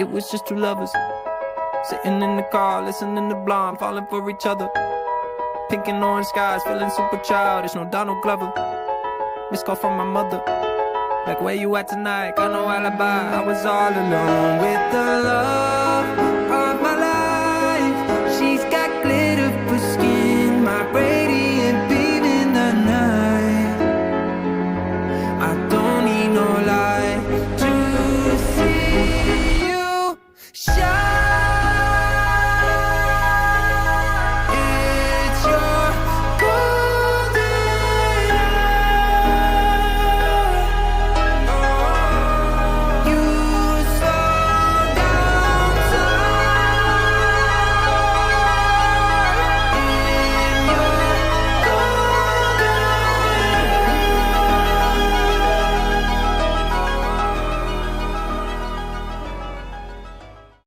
It was just two lovers sitting in the car, listening to Blonde, falling for each other. Pink and orange skies, feeling super childish. No Donald Glover. Missed call from my mother, like, where you at tonight? Got no alibi. I was all alone with the love